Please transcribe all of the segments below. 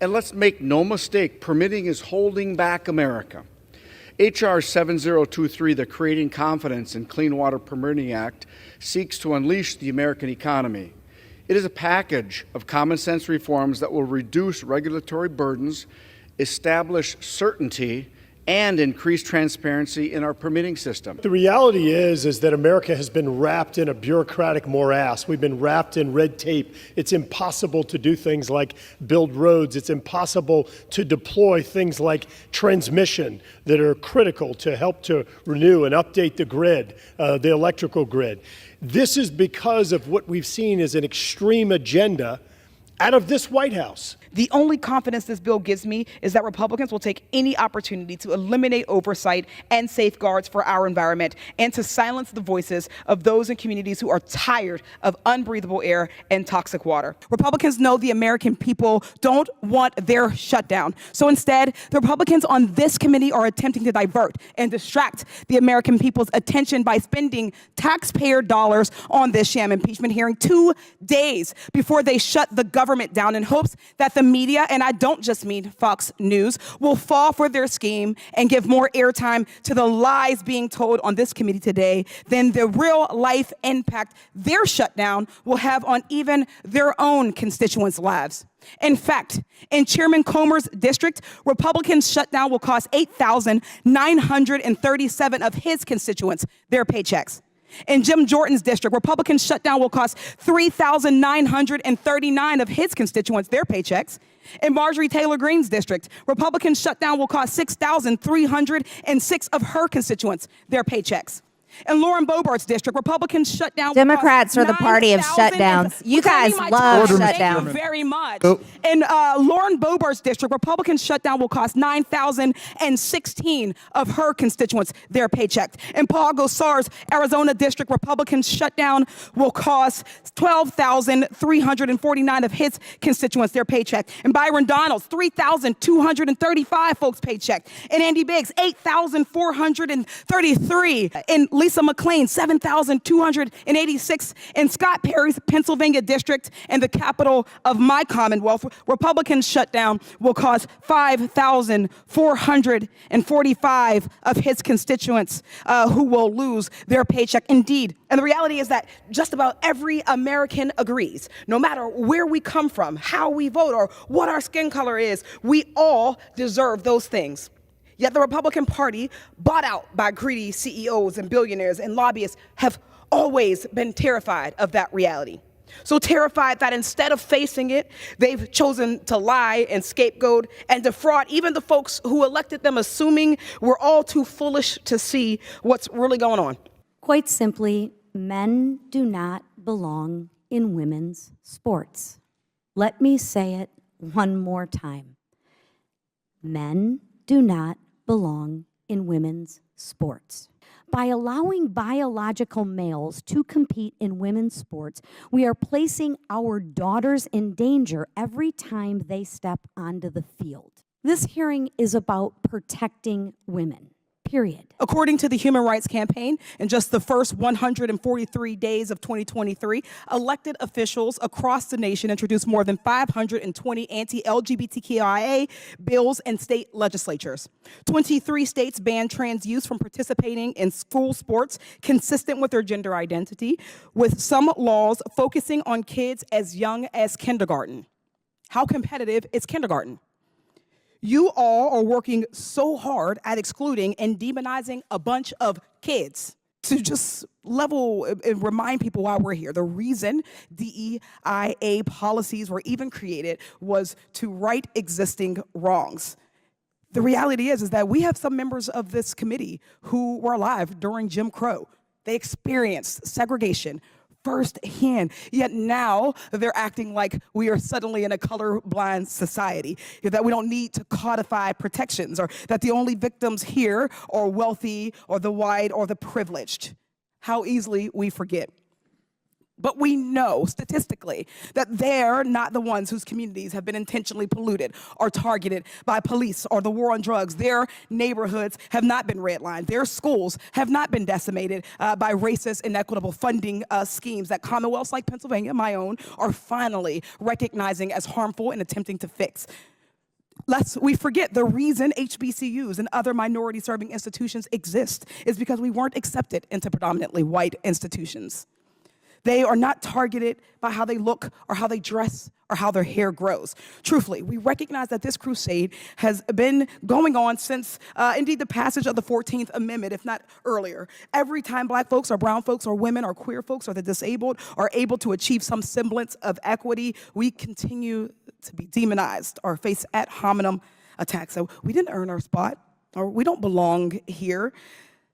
And let's make no mistake, permitting is holding back America. H.R. 7023, the Creating Confidence in Clean Water Permitting Act, seeks to unleash the American economy. It is a package of common sense reforms that will reduce regulatory burdens, establish certainty, and increase transparency in our permitting system. The reality is that America has been wrapped in a bureaucratic morass. We've been wrapped in red tape. It's impossible to do things like build roads. It's impossible to deploy things like transmission that are critical to help to renew and update the grid, the electrical grid. This is because of what we've seen as an extreme agenda out of this White House. The only confidence this bill gives me is that Republicans will take any opportunity to eliminate oversight and safeguards for our environment and to silence the voices of those in communities who are tired of unbreathable air and toxic water. Republicans know the American people don't want their shutdown. So instead, the Republicans on this committee are attempting to divert and distract the American people's attention by spending taxpayer dollars on this sham impeachment hearing 2 days before they shut the government down in hopes that the media, and I don't just mean Fox News, will fall for their scheme and give more airtime to the lies being told on this committee today than the real life impact their shutdown will have on even their own constituents' lives. In fact, in Chairman Comer's district, Republicans' shutdown will cost 8,937 of his constituents their paychecks. In Jim Jordan's district, Republicans' shutdown will cost 3,939 of his constituents their paychecks. In Marjorie Taylor Greene's district, Republicans' shutdown will cost 6,306 of her constituents their paychecks. In Lauren Boebert's district, Republicans' shutdown. Democrats are the party of shutdowns. You guys love shutdowns. Thank you very much. In Lauren Boebert's district, Republicans' shutdown will cost 9,016 of her constituents their paychecks. In Paul Gosar's Arizona district, Republicans' shutdown will cost 12,349 of his constituents their paycheck. In Byron Donalds, 3,235 folks paycheck. In Andy Biggs, 8,433. In Lisa McClain, 7,286. In Scott Perry's Pennsylvania district and the capital of my Commonwealth, Republicans' shutdown will cost 5,445 of his constituents who will lose their paycheck. Indeed, and the reality is that just about every American agrees, no matter where we come from, how we vote, or what our skin color is, we all deserve those things. Yet the Republican Party, bought out by greedy CEOs and billionaires and lobbyists, have always been terrified of that reality. So terrified that instead of facing it, they've chosen to lie and scapegoat and defraud even the folks who elected them, assuming we're all too foolish to see what's really going on. Quite simply, men do not belong in women's sports. Let me say it one more time. Men do not belong in women's sports. By allowing biological males to compete in women's sports, we are placing our daughters in danger every time they step onto the field. This hearing is about protecting women. Period. According to the Human Rights Campaign, in just the first 143 days of 2023, elected officials across the nation introduced more than 520 anti-LGBTQIA bills in state legislatures. 23 states banned trans youth from participating in school sports consistent with their gender identity, with some laws focusing on kids as young as kindergarten. How competitive is kindergarten? You all are working so hard at excluding and demonizing a bunch of kids. To just level and remind people why we're here, the reason DEIA policies were even created was to right existing wrongs. The reality is that we have some members of this committee who were alive during Jim Crow. They experienced segregation firsthand, yet now they're acting like we are suddenly in a colorblind society, that we don't need to codify protections, or that the only victims here are wealthy or the white or the privileged. How easily we forget. But we know statistically that they're not the ones whose communities have been intentionally polluted or targeted by police or the war on drugs. Their neighborhoods have not been redlined. Their schools have not been decimated by racist, inequitable funding schemes that commonwealths like Pennsylvania, my own, are finally recognizing as harmful and attempting to fix. Lest we forget the reason HBCUs and other minority-serving institutions exist is because we weren't accepted into predominantly white institutions. They are not targeted by how they look or how they dress or how their hair grows. Truthfully, we recognize that this crusade has been going on since, indeed, the passage of the 14th Amendment, if not earlier. Every time black folks or brown folks or women or queer folks or the disabled are able to achieve some semblance of equity, we continue to be demonized or face ad hominem attacks. So we didn't earn our spot, or we don't belong here.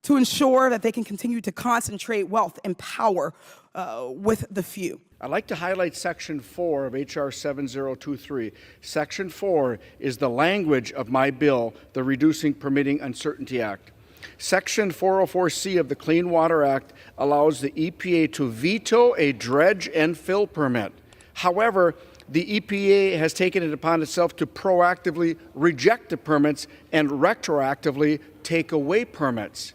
To ensure that they can continue to concentrate wealth and power with the few. I'd like to highlight Section 4 of H.R. 7023. Section 4 is the language of my bill, the Reducing Permitting Uncertainty Act. Section 404C of the Clean Water Act allows the EPA to veto a dredge and fill permit. However, the EPA has taken it upon itself to proactively reject the permits and retroactively take away permits.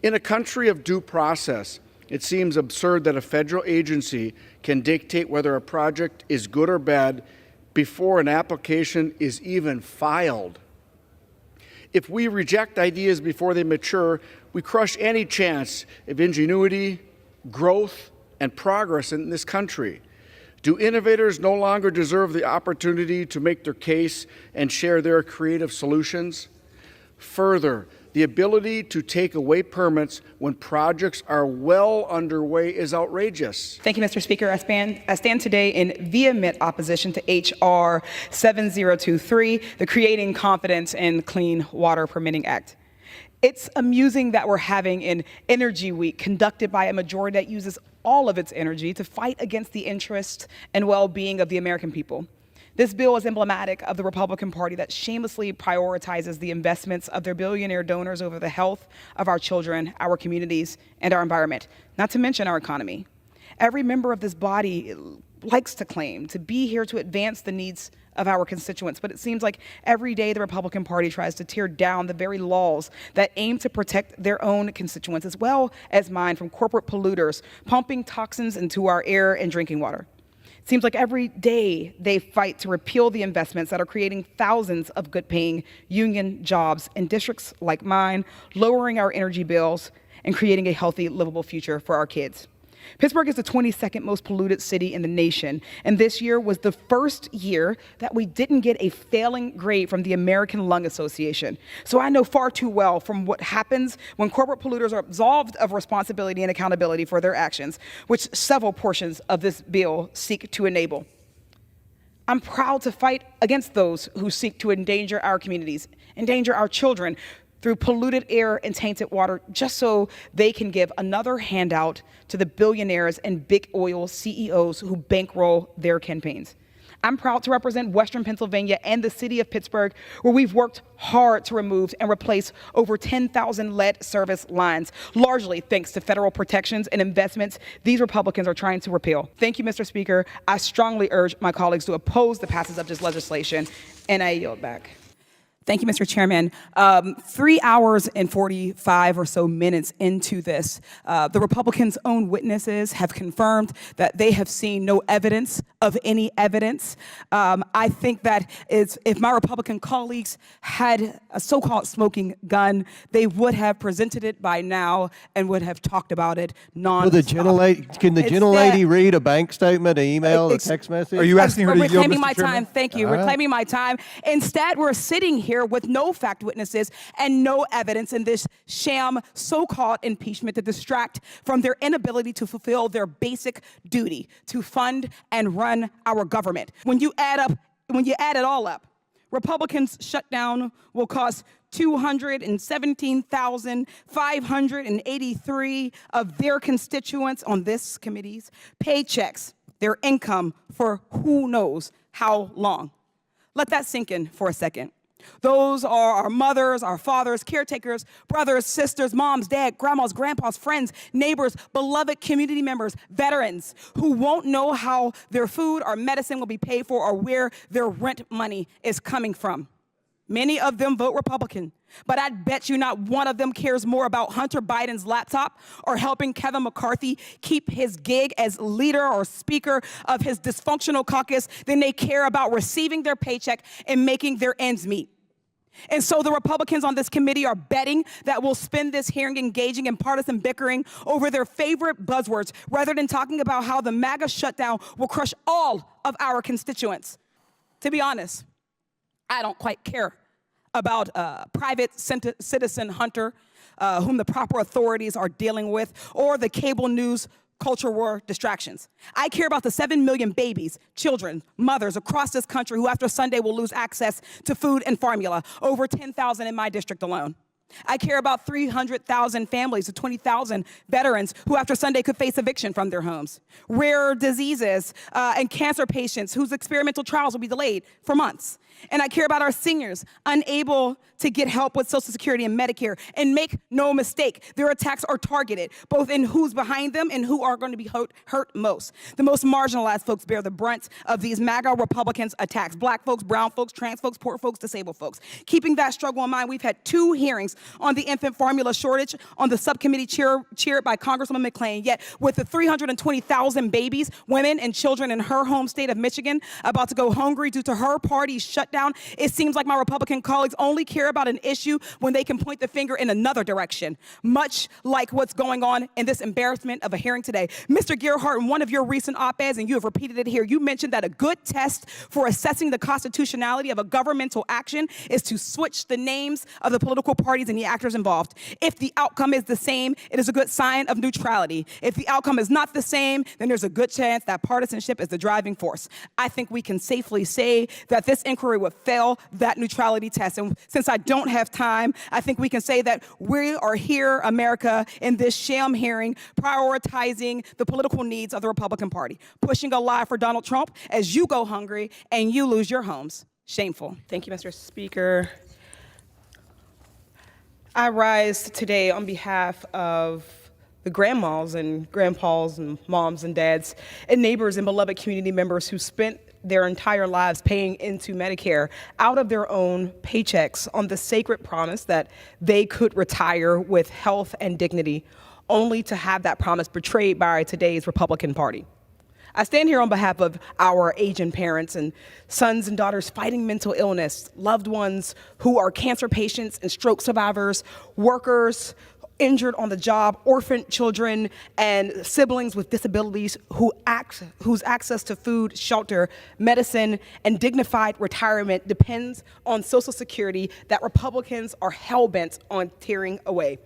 In a country of due process, it seems absurd that a federal agency can dictate whether a project is good or bad before an application is even filed. If we reject ideas before they mature, we crush any chance of ingenuity, growth, and progress in this country. Do innovators no longer deserve the opportunity to make their case and share their creative solutions? Further, the ability to take away permits when projects are well underway is outrageous. Thank you, Mr. Speaker. I stand today in vehement opposition to H.R. 7023, the Creating Confidence in Clean Water Permitting Act. It's amusing that we're having an Energy Week conducted by a majority that uses all of its energy to fight against the interests and well-being of the American people. This bill is emblematic of the Republican Party that shamelessly prioritizes the investments of their billionaire donors over the health of our children, our communities, and our environment, not to mention our economy. Every member of this body likes to claim to be here to advance the needs of our constituents, but it seems like every day the Republican Party tries to tear down the very laws that aim to protect their own constituents, as well as mine, from corporate polluters pumping toxins into our air and drinking water. It seems like every day they fight to repeal the investments that are creating thousands of good-paying union jobs in districts like mine, lowering our energy bills, and creating a healthy, livable future for our kids. Pittsburgh is the 22nd most polluted city in the nation, and this year was the first year that we didn't get a failing grade from the American Lung Association. So I know far too well from what happens when corporate polluters are absolved of responsibility and accountability for their actions, which several portions of this bill seek to enable. I'm proud to fight against those who seek to endanger our communities, endanger our children, through polluted air and tainted water, just so they can give another handout to the billionaires and big oil CEOs who bankroll their campaigns. I'm proud to represent Western Pennsylvania and the city of Pittsburgh, where we've worked hard to remove and replace over 10,000 lead service lines, largely thanks to federal protections and investments these Republicans are trying to repeal. Thank you, Mr. Speaker. I strongly urge my colleagues to oppose the passage of this legislation, and I yield back. Thank you, Mr. Chairman. 3 hours and 45 or so minutes into this, the Republicans' own witnesses have confirmed that they have seen no evidence of any evidence. I think that if my Republican colleagues had a so-called smoking gun, they would have presented it by now and would have talked about it nonstop. Can the gentlelady read a bank statement, an email, a text message? Are you asking her to yield, reclaiming Mr. my Chairman? time? Thank you. All right. Reclaiming my time. Instead, we're sitting here with no fact witnesses and no evidence in this sham so-called impeachment to distract from their inability to fulfill their basic duty to fund and run our government. When you add it all up, Republicans' shutdown will cost 217,583 of their constituents on this committee's paychecks, their income for who knows how long. Let that sink in for a second. Those are our mothers, our fathers, caretakers, brothers, sisters, moms, dad, grandmas, grandpas, friends, neighbors, beloved community members, veterans who won't know how their food or medicine will be paid for or where their rent money is coming from. Many of them vote Republican, but I bet you not one of them cares more about Hunter Biden's laptop or helping Kevin McCarthy keep his gig as leader or speaker of his dysfunctional caucus than they care about receiving their paycheck and making their ends meet. And so the Republicans on this committee are betting that we'll spend this hearing engaging in partisan bickering over their favorite buzzwords rather than talking about how the MAGA shutdown will crush all of our constituents. To be honest, I don't quite care about private citizen Hunter, whom the proper authorities are dealing with, or the cable news culture war distractions. I care about the 7 million babies, children, mothers across this country who after Sunday will lose access to food and formula, over 10,000 in my district alone. I care about 300,000 families of 20,000 veterans who after Sunday could face eviction from their homes. Rare diseases and cancer patients whose experimental trials will be delayed for months. And I care about our seniors unable to get help with Social Security and Medicare. And make no mistake, their attacks are targeted, both in who's behind them and who are going to be hurt most. The most marginalized folks bear the brunt of these MAGA Republicans' attacks. Black folks, brown folks, trans folks, poor folks, disabled folks. Keeping that struggle in mind, we've had 2 hearings on the infant formula shortage on the subcommittee chaired by Congresswoman McClain. Yet with the 320,000 babies, women, and children in her home state of Michigan about to go hungry due to her party's shutdown, it seems like my Republican colleagues only care about an issue when they can point the finger in another direction, much like what's going on in this embarrassment of a hearing today. Mr. Gerhardt, in one of your recent op-eds, and you have repeated it here, you mentioned that a good test for assessing the constitutionality of a governmental action is to switch the names of the political parties and the actors involved. If the outcome is the same, it is a good sign of neutrality. If the outcome is not the same, then there's a good chance that partisanship is the driving force. I think we can safely say that this inquiry would fail that neutrality test. And since I don't have time, I think we can say that we are here, America, in this sham hearing, prioritizing the political needs of the Republican Party, pushing a lie for Donald Trump as you go hungry and you lose your homes. Shameful. Thank you, Mr. Speaker. I rise today on behalf of the grandmas and grandpas and moms and dads and neighbors and beloved community members who spent their entire lives paying into Medicare out of their own paychecks on the sacred promise that they could retire with health and dignity, only to have that promise betrayed by today's Republican Party. I stand here on behalf of our aging parents and sons and daughters fighting mental illness, loved ones who are cancer patients and stroke survivors, workers injured on the job, orphaned children, and siblings with disabilities whose access to food, shelter, medicine, and dignified retirement depends on Social Security that Republicans are hell-bent on tearing away.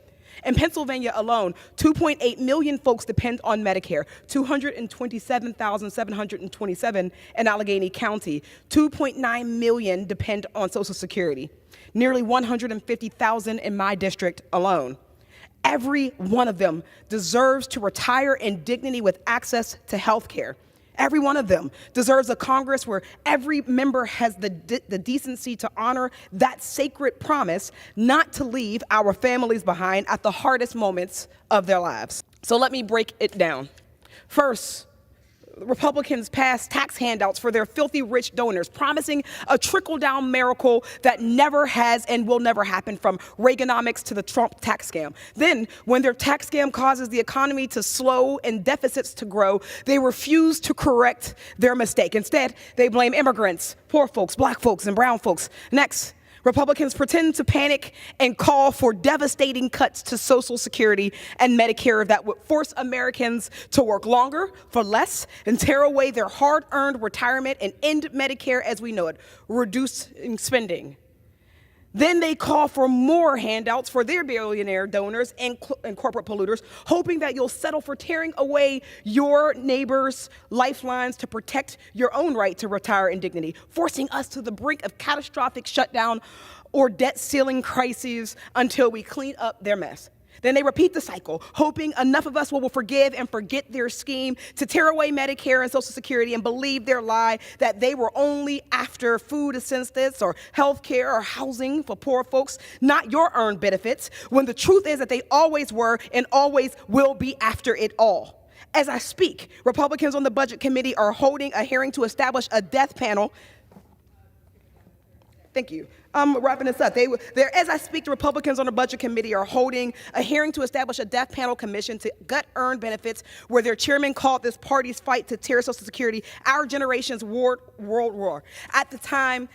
In Pennsylvania alone, 2.8 million folks depend on Medicare, 227,727 in Allegheny County, 2.9 million depend on Social Security, nearly 150,000 in my district alone. Every one of them deserves to retire in dignity with access to health care. Every one of them deserves a Congress where every member has the decency to honor that sacred promise not to leave our families behind at the hardest moments of their lives. So let me break it down. First, Republicans passed tax handouts for their filthy rich donors, promising a trickle-down miracle that never has and will never happen, from Reaganomics to the Trump tax scam. Then, when their tax scam causes the economy to slow and deficits to grow, they refuse to correct their mistake. Instead, they blame immigrants, poor folks, black folks, and brown folks. Next, Republicans pretend to panic and call for devastating cuts to Social Security and Medicare that would force Americans to work longer for less and tear away their hard-earned retirement and end Medicare as we know it, reducing spending. Then they call for more handouts for their billionaire donors and corporate polluters, hoping that you'll settle for tearing away your neighbors' lifelines to protect your own right to retire in dignity, forcing us to the brink of catastrophic shutdown or debt ceiling crises until we clean up their mess. Then they repeat the cycle, hoping enough of us will forgive and forget their scheme to tear away Medicare and Social Security and believe their lie that they were only after food assistance or health care or housing for poor folks, not your earned benefits, when the truth is that they always were and always will be after it all. As I speak, Republicans on the Budget Committee are holding a hearing to establish a death panel Thank you. Wrapping this up. As I speak, the Republicans on the Budget Committee are holding a hearing to establish a death panel commission to gut earned benefits, where their chairman called this party's fight to tear Social Security our generation's world war. At a time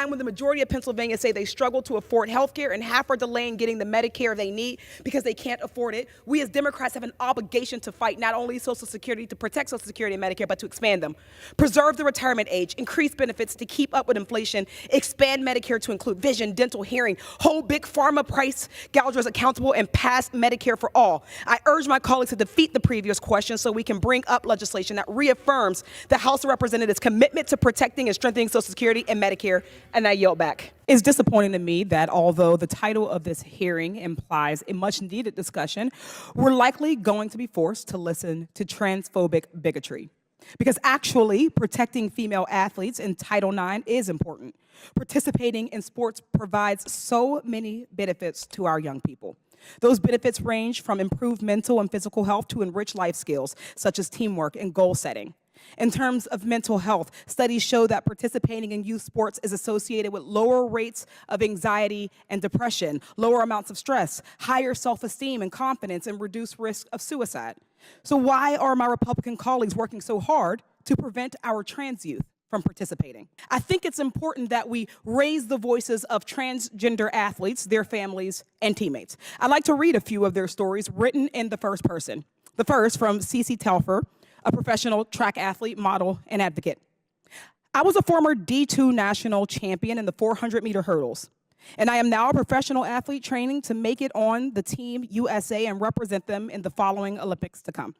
when the majority of Pennsylvania say they struggle to afford health care and half are delaying getting the Medicare they need because they can't afford it, we as Democrats have an obligation to fight not only Social Security, to protect Social Security and Medicare, but to expand them. Preserve the retirement age, increase benefits to keep up with inflation, expand Medicare to include vision, dental, hearing, hold big pharma price gougers accountable, and pass Medicare for all. I urge my colleagues to defeat the previous question so we can bring up legislation that reaffirms the House of Representatives' commitment to protecting and strengthening Social Security and Medicare, and I yield back. It's disappointing to me that although the title of this hearing implies a much-needed discussion, we're likely going to be forced to listen to transphobic bigotry. Because actually, protecting female athletes in Title IX is important. Participating in sports provides so many benefits to our young people. Those benefits range from improved mental and physical health to enriched life skills, such as teamwork and goal setting. In terms of mental health, studies show that participating in youth sports is associated with lower rates of anxiety and depression, lower amounts of stress, higher self-esteem and confidence, and reduced risk of suicide. So why are my Republican colleagues working so hard to prevent our trans youth from participating? I think it's important that we raise the voices of transgender athletes, their families, and teammates. I'd like to read a few of their stories written in the first person. The first from Cece Telfer, a professional track athlete, model, and advocate. I was a former D2 national champion in the 400-meter hurdles, and I am now a professional athlete training to make it on the Team USA and represent them in the following Olympics to come.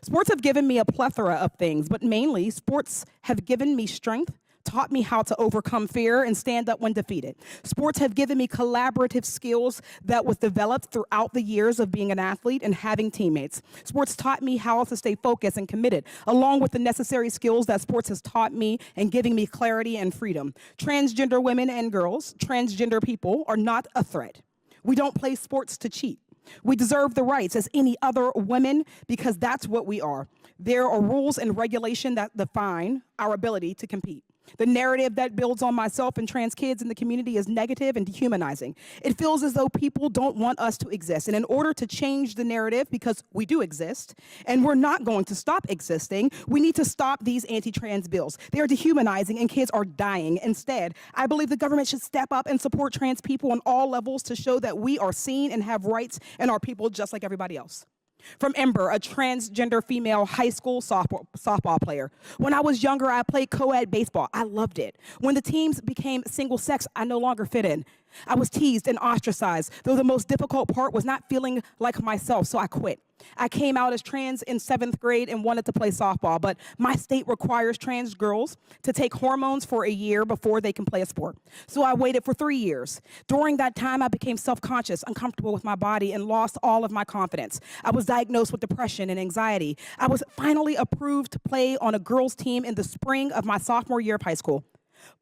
Sports have given me a plethora of things, but mainly sports have given me strength, taught me how to overcome fear and stand up when defeated. Sports have given me collaborative skills that was developed throughout the years of being an athlete and having teammates. Sports taught me how to stay focused and committed, along with the necessary skills that sports has taught me and giving me clarity and freedom. Transgender women and girls, transgender people, are not a threat. We don't play sports to cheat. We deserve the rights as any other women because that's what we are. There are rules and regulation that define our ability to compete. The narrative that builds on myself and trans kids in the community is negative and dehumanizing. It feels as though people don't want us to exist. And in order to change the narrative, because we do exist, and we're not going to stop existing, we need to stop these anti-trans bills. They are dehumanizing and kids are dying. Instead, I believe the government should step up and support trans people on all levels to show that we are seen and have rights and are people just like everybody else. From Ember, a transgender female high school softball player. When I was younger, I played co-ed baseball. I loved it. When the teams became single sex, I no longer fit in. I was teased and ostracized, though the most difficult part was not feeling like myself, so I quit. I came out as trans in 7th grade and wanted to play softball, but my state requires trans girls to take hormones for a year before they can play a sport. So I waited for 3 years. During that time, I became self-conscious, uncomfortable with my body, and lost all of my confidence. I was diagnosed with depression and anxiety. I was finally approved to play on a girls' team in the spring of my sophomore year of high school.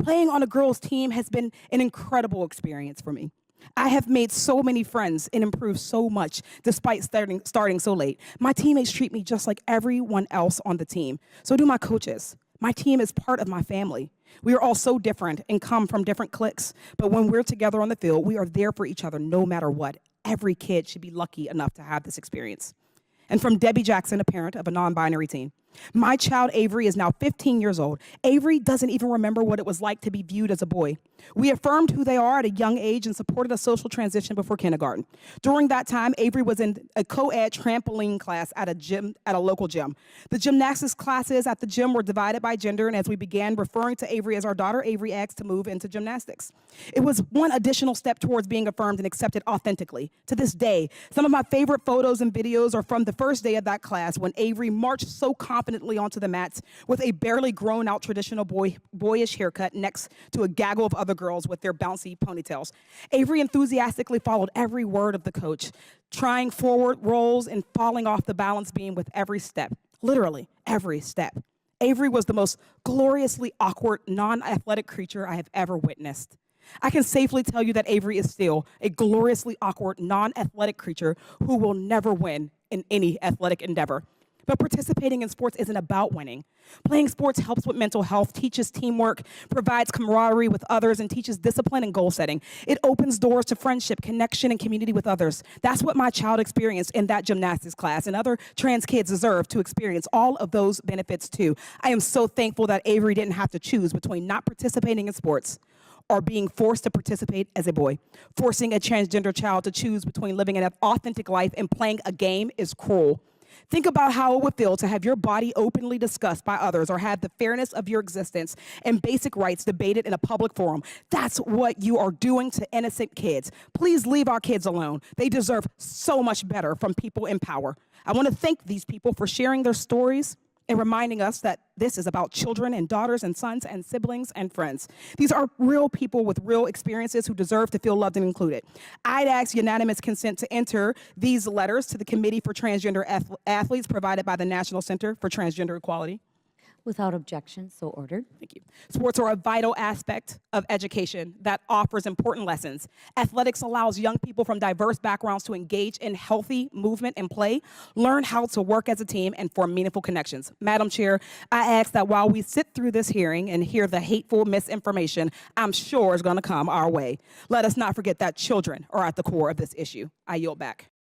Playing on a girls' team has been an incredible experience for me. I have made so many friends and improved so much despite starting so late. My teammates treat me just like everyone else on the team. So do my coaches. My team is part of my family. We are all so different and come from different cliques, but when we're together on the field, we are there for each other no matter what. Every kid should be lucky enough to have this experience. And from Debbie Jackson, a parent of a non-binary teen. My child, Avery, is now 15 years old. Avery doesn't even remember what it was like to be viewed as a boy. We affirmed who they are at a young age and supported a social transition before kindergarten. During that time, Avery was in a co-ed trampoline class at a local gym. The gymnastics classes at the gym were divided by gender, and as we began referring to Avery as our daughter, Avery asked to move into gymnastics. It was one additional step towards being affirmed and accepted authentically. To this day, some of my favorite photos and videos are from the first day of that class when Avery marched so confidently onto the mats with a barely grown out traditional boyish haircut next to a gaggle of other girls with their bouncy ponytails. Avery enthusiastically followed every word of the coach, trying forward rolls and falling off the balance beam with every step, literally every step. Avery was the most gloriously awkward, non-athletic creature I have ever witnessed. I can safely tell you that Avery is still a gloriously awkward, non-athletic creature who will never win in any athletic endeavor. But participating in sports isn't about winning. Playing sports helps with mental health, teaches teamwork, provides camaraderie with others, and teaches discipline and goal setting. It opens doors to friendship, connection, and community with others. That's what my child experienced in that gymnastics class, and other trans kids deserve to experience all of those benefits too. I am so thankful that Avery didn't have to choose between not participating in sports or being forced to participate as a boy. Forcing a transgender child to choose between living an authentic life and playing a game is cruel. Think about how it would feel to have your body openly discussed by others or have the fairness of your existence and basic rights debated in a public forum. That's what you are doing to innocent kids. Please leave our kids alone. They deserve so much better from people in power. I want to thank these people for sharing their stories and reminding us that this is about children and daughters and sons and siblings and friends. These are real people with real experiences who deserve to feel loved and included. I'd ask unanimous consent to enter these letters to the Committee for Transgender Athletes provided by the National Center for Transgender Equality. Without objection, so ordered. Thank you. Sports are a vital aspect of education that offers important lessons. Athletics allows young people from diverse backgrounds to engage in healthy movement and play, learn how to work as a team, and form meaningful connections. Madam Chair, I ask that while we sit through this hearing and hear the hateful misinformation I'm sure is going to come our way, let us not forget that children are at the core of this issue. I yield back.